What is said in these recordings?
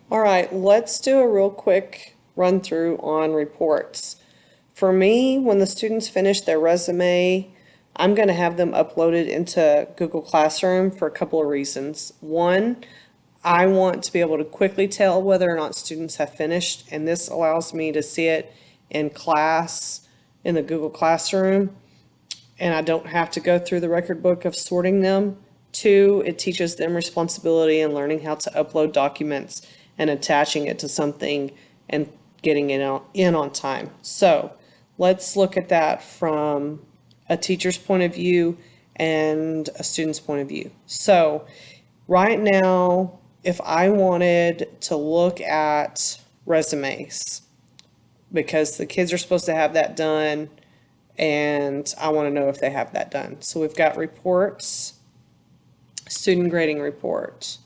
All right, let's do a real quick run through on reports. For me, when the students finish their resume, I'm going to have them uploaded into Google Classroom for a couple of reasons. One, I want to be able to quickly tell whether or not students have finished, and this allows me to see it in class in the Google Classroom, and I don't have to go through the record book of sorting them. Two, it teaches them responsibility and learning how to upload documents and attaching it to something and getting it in on time. So let's look at that from a teacher's point of view and a student's point of view. So right now, if I wanted to look at resumes, because the kids are supposed to have that done, and I want to know if they have that done. So we've got reports, student grading report.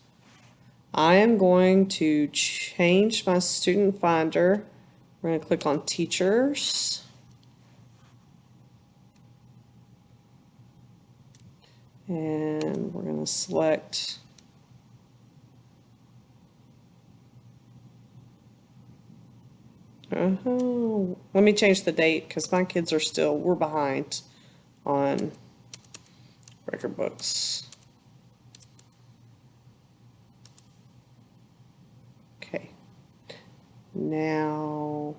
I am going to change my student finder. We're going to click on teachers. And we're going to select let me change the date because my kids are still, we're behind on record books. Okay. Now,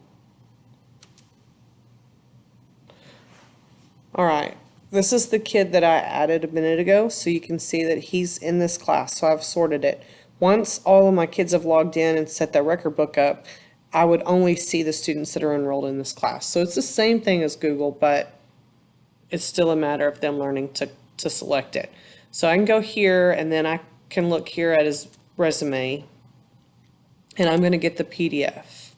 all right. This is the kid that I added a minute ago, so you can see that he's in this class. So I've sorted it. Once all of my kids have logged in and set their record book up, I would only see the students that are enrolled in this class. So it's the same thing as Google, but it's still a matter of them learning to select it. So I can go here and then I can look here at his resume and I'm going to get the PDF.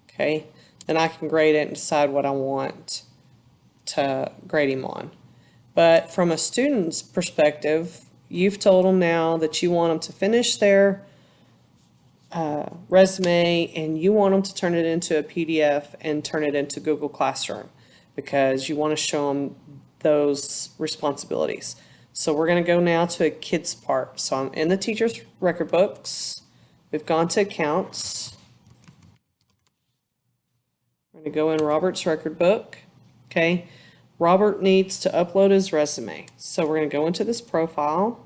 Okay, then I can grade it and decide what I want to grade him on. But from a student's perspective, you've told them now that you want them to finish their resume and you want them to turn it into a PDF and turn it into Google Classroom because you want to show them those responsibilities. So we're going to go now to a kids part. So I'm in the teacher's record books. We've gone to accounts. We're going to go in Robert's record book. Okay. Robert needs to upload his resume. So we're going to go into this profile.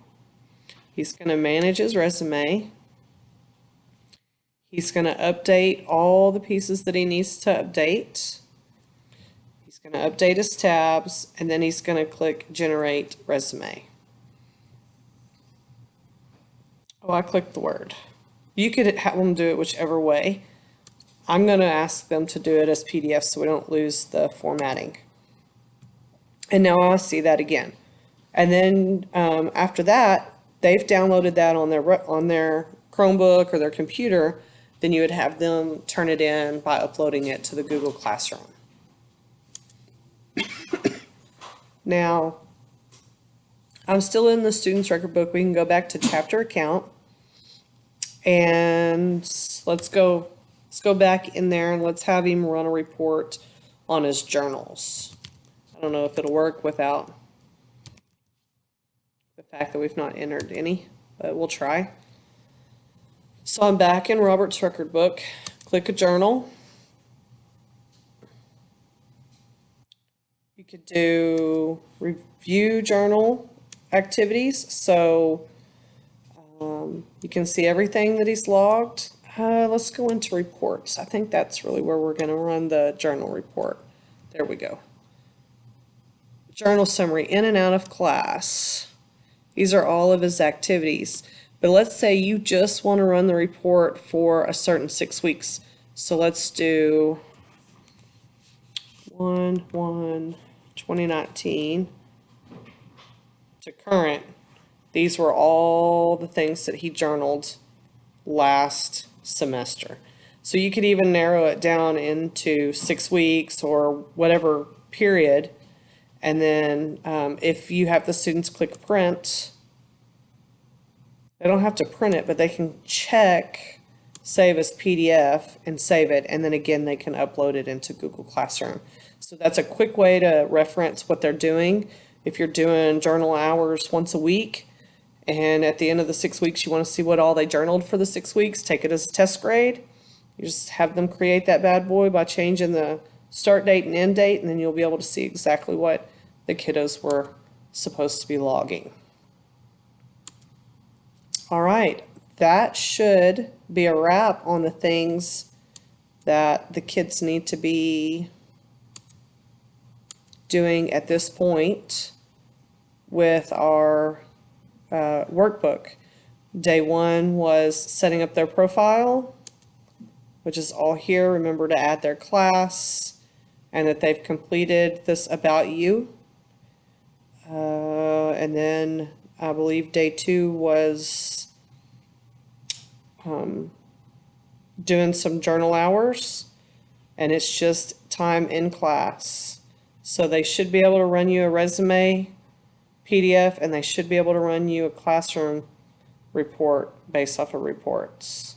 He's going to manage his resume. He's going to update all the pieces that he needs to update. He's going to update his tabs, and then he's going to click Generate Resume. Oh, I clicked the word. You could have them do it whichever way. I'm going to ask them to do it as PDF so we don't lose the formatting. And now I see that again. And then after that, they've downloaded that on their Chromebook or their computer. Then you would have them turn it in by uploading it to the Google Classroom. Now, I'm still in the student's record book. We can go back to chapter account. And let's go back in there and let's have him run a report on his journals. I don't know if it'll work without the fact that we've not entered any, but we'll try. So I'm back in Robert's record book. Click a journal. You could do review journal activities. So you can see everything that he's logged. Let's go into reports. I think that's really where we're going to run the journal report. There we go. Journal summary, in and out of class. These are all of his activities. But let's say you just want to run the report for a certain 6 weeks. So let's do 1/1/2019 to current. These were all the things that he journaled last semester. So you could even narrow it down into 6 weeks or whatever period. And then if you have the students click print, they don't have to print it, but they can check save as PDF and save it. And then again, they can upload it into Google Classroom. So that's a quick way to reference what they're doing. If you're doing journal hours once a week And at the end of the 6 weeks, you want to see what all they journaled for the 6 weeks, take it as a test grade. You just have them create that bad boy by changing the start date and end date, and then you'll be able to see exactly what the kiddos were supposed to be logging. All right, that should be a wrap on the things that the kids need to be doing at this point with our workbook. Day one was setting up their profile, which is all here. Remember to add their class and that they've completed this About You. And then I believe day two was doing some journal hours, and it's just time in class. So they should be able to run you a resume PDF, and they should be able to run you a classroom report based off of reports.